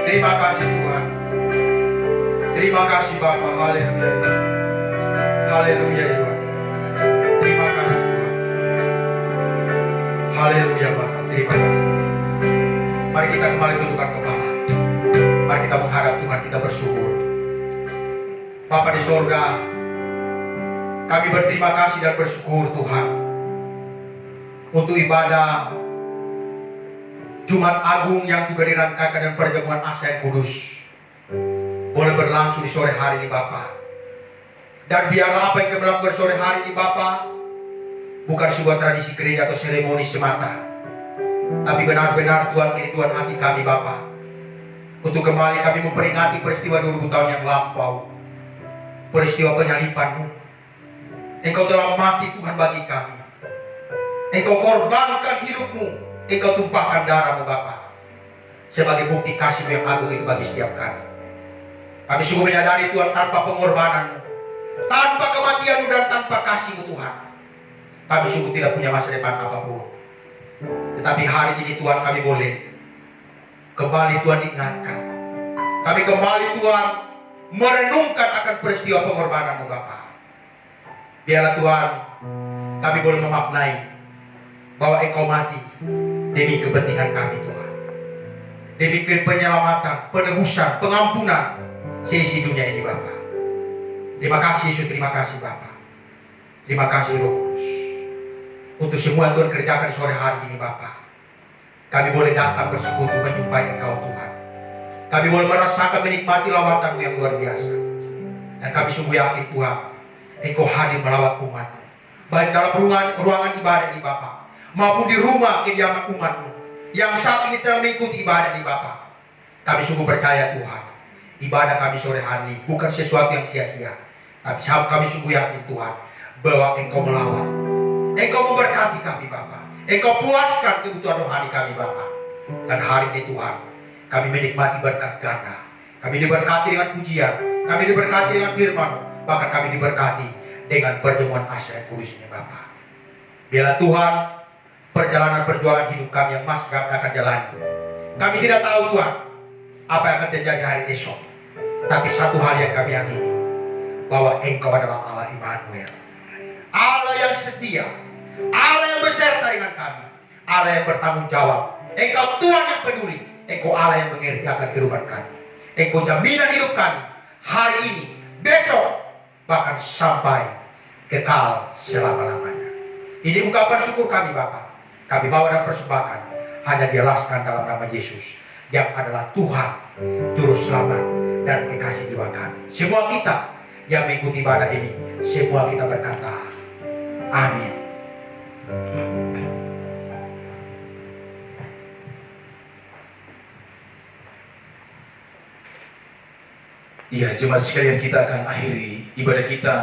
Terima kasih Tuhan. Terima kasih Bapa. Haleluya. Haleluya ya Tuhan. Terima kasih Tuhan. Haleluya Bapa. Terima kasih. Mari kita kembali tundukkan kepala. Mari kita menghadap Tuhan, kita bersyukur. Bapa di sorga, kami berterima kasih dan bersyukur Tuhan untuk ibadah Jumat Agung yang juga dirangkaikan dan perjamuan Asya Kudus boleh berlangsung di sore hari ini Bapa. Dan biarlah apa yang kami lakukan sore hari ini Bapa bukan sebuah tradisi gereja atau seremoni semata, tapi benar-benar Tuhan kerinduan hati kami Bapa untuk kembali kami memperingati peristiwa 2000 tahun yang lampau, peristiwa penyaliban-Mu. Engkau telah mati Tuhan bagi kami. Engkau korbankan hidup-Mu, Engkau tumpahkan darah-Mu Bapa sebagai bukti kasih-Mu yang agung itu bagi setiap kami. Kami sungguh menyadari Tuhan, tanpa pengorbanan-Mu, tanpa kematian-Mu dan tanpa kasih-Mu Tuhan, kami sungguh tidak punya masa depan apapun. Tetapi hari ini Tuhan kami boleh kembali Tuhan diingatkan. Kami kembali Tuhan merenungkan akan peristiwa pengorbanan-Mu Bapa. Biarlah Tuhan kami boleh memaknai bahwa Engkau mati demi kepentingan kami Tuhan, demi penyelamatan, penebusan, pengampunan seisi dunia ini Bapa. Terima kasih Yesus, terima kasih Bapa. Terima kasih Roh Kudus untuk semua yang Tuhan kerjakan sore hari ini Bapa. Kami boleh datang bersekutu menjumpai Engkau Tuhan. Kami boleh merasakan menikmati lawatan-Mu yang luar biasa. Dan kami sungguh yakin Tuhan, Engkau hadir melawat umat-Mu, baik dalam ruangan ibadah ini Bapa, maupun di rumah kediaman umat-Mu yang saat ini sedang mengikuti ibadah ini Bapa. Kami sungguh percaya Tuhan, ibadah kami sore hari ini bukan sesuatu yang sia-sia, tapi kami sungguh yakin Tuhan bahwa Engkau melawat, Engkau memberkati kami Bapa, Engkau puaskan kebutuhan rohani kami Bapa. Dan hari ini Tuhan, kami menikmati berkat ganda, kami diberkati dengan pujian, kami diberkati dengan firman, bahkan kami diberkati dengan perjamuan Asya Kudus ini Bapa. Biarlah Tuhan perjalanan perjuangan hidup kami yang masih kami akan jalani. Kami tidak tahu Tuhan apa yang akan terjadi hari esok, tapi satu hal yang kami yakini, bahwa Engkau adalah Allah Immanuel, Allah yang setia, Allah yang beserta dengan kami, Allah yang bertanggung jawab. Engkau Tuhan yang peduli, Engkau Allah yang mengerti akan kehidupan kami. Engkau jaminan hidup kami hari ini, besok, bahkan sampai kekal selama-lamanya. Ini ungkapan syukur kami Bapa. Kami bawa dan persembahkan hanya dialaskan dalam nama Yesus yang adalah Tuhan, Juru Selamat dan kekasih jiwa kami. Semua kita yang mengikuti ibadah ini, semua kita berkata amin. Iya, jemaat sekalian, kita akan akhiri ibadah kita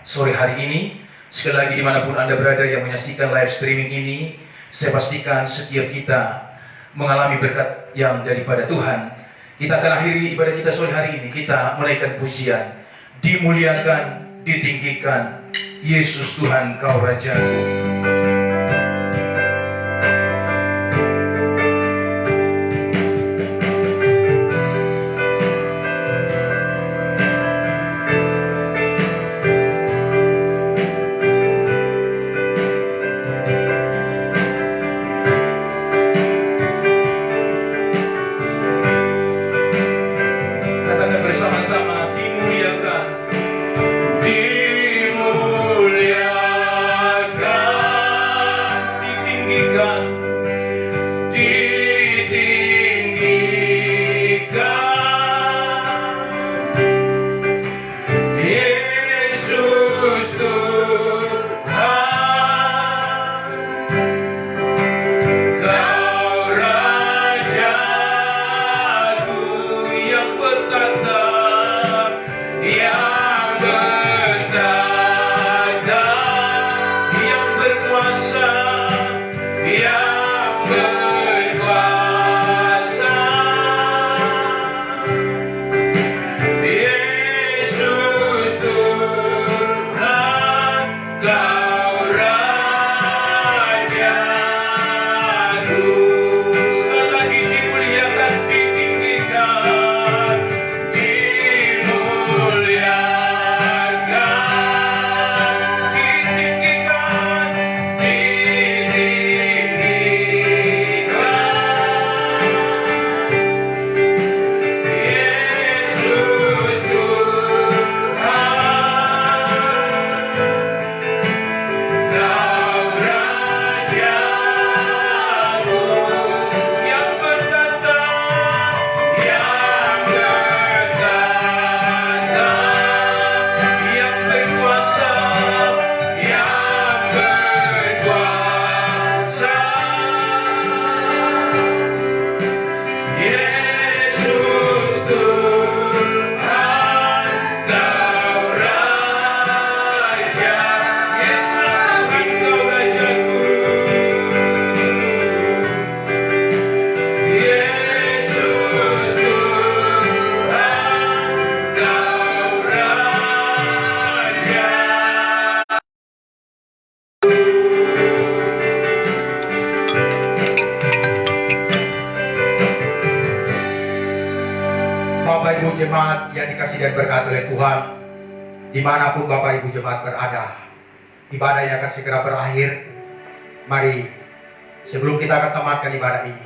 sore hari ini. Sekali lagi dimanapun Anda berada yang menyaksikan live streaming ini, saya pastikan setiap kita mengalami berkat yang daripada Tuhan. Kita akan akhiri ibadah kita sore hari ini, kita menaikkan pujian, dimuliakan, ditinggikan, Yesus Tuhan Kau Rajaku. Dimuliakan Bapak Ibu jemaat yang dikasihi dan berkati oleh Tuhan, dimanapun Bapak Ibu jemaat berada, ibadah yang akan segera berakhir. Mari, sebelum kita akan tamatkan ibadah ini,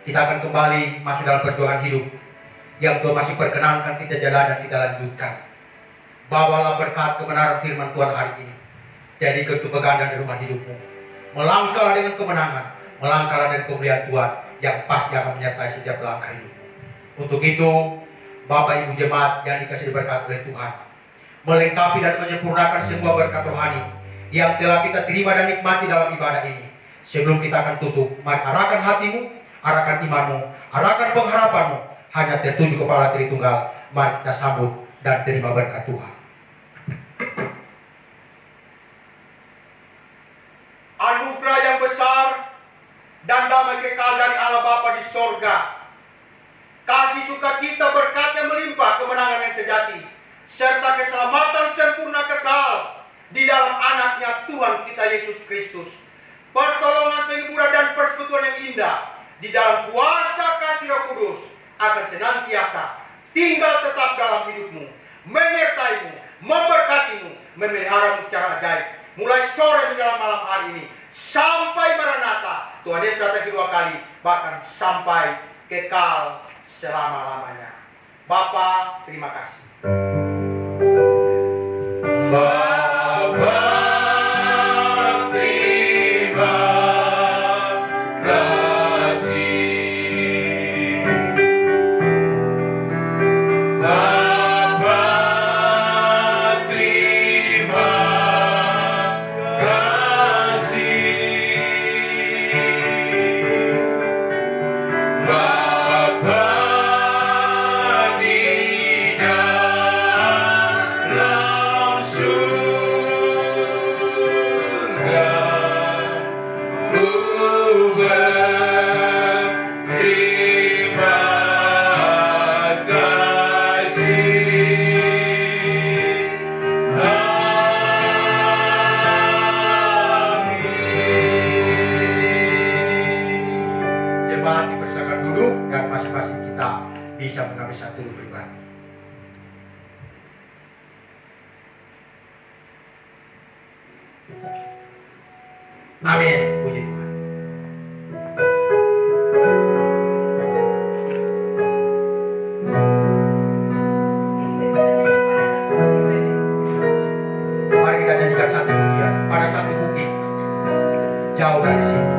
kita akan kembali masuk dalam perjuangan hidup yang Tuhan masih perkenankan kita jalan dan kita lanjutkan. Bawalah berkat kebenaran firman Tuhan hari ini jadi ketupegan dan rumah hidupmu. Melangkah dengan kemenangan, melangkah dengan kemuliaan Tuhan yang pasti akan menyertai setiap langkah hidupmu. Untuk itu, Bapak Ibu jemaat yang dikasihi berkat oleh Tuhan, melengkapi dan menyempurnakan semua berkat rohani yang telah kita terima dan nikmati dalam ibadah ini. Sebelum kita akan tutup, mari arahkan hatimu, arahkan imanmu, arahkan pengharapanmu hanya tertuju kepada Tritunggal. Mari kita sambut dan terima berkat Tuhan. Anugerah yang besar dan damai kekal dari Allah Bapa di sorga, kasih sukacita berkatnya melimpah, kemenangan yang sejati, serta keselamatan sempurna kekal di dalam anaknya Tuhan kita Yesus Kristus, pertolongan, penghiburan dan persekutuan yang indah di dalam kuasa kasih Roh Kudus akan senantiasa tinggal tetap dalam hidupmu, menyertaimu, memberkatimu, memeliharamu secara ajaib, mulai sore menjelang malam hari ini sampai Maranatha, Tuhan Yesus datang kedua kali, bahkan sampai kekal selama-lamanya. Bapa, terima kasih. Bapa, terima kasih. Bapa, terima kasih. Bapa di dalam surga, ku berterima kasih. Jemaat dipersilakan duduk dan masing-masing kita bisa mengambil satu pribadi. Amin. Puji Tuhan. Mari kita nyanyikan satu pujian pada satu bukit jauh dari sini.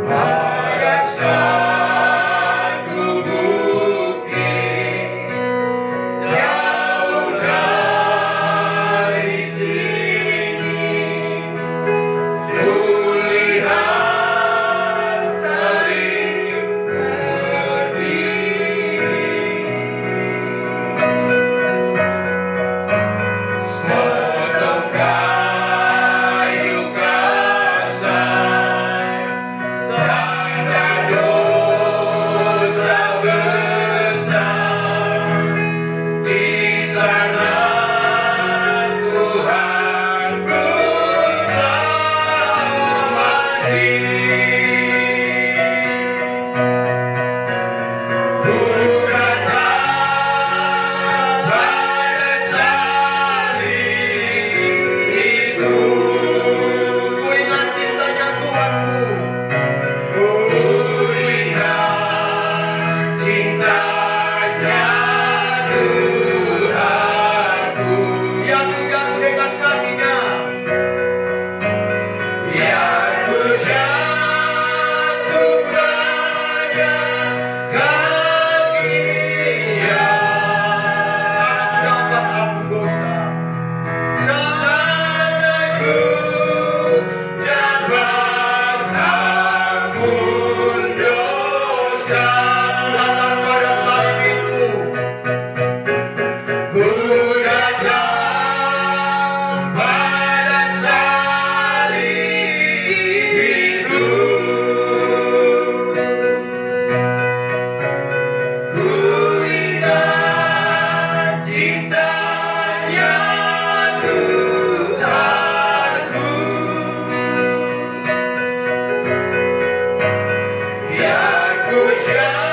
Pada satu bukit jauh Jatuh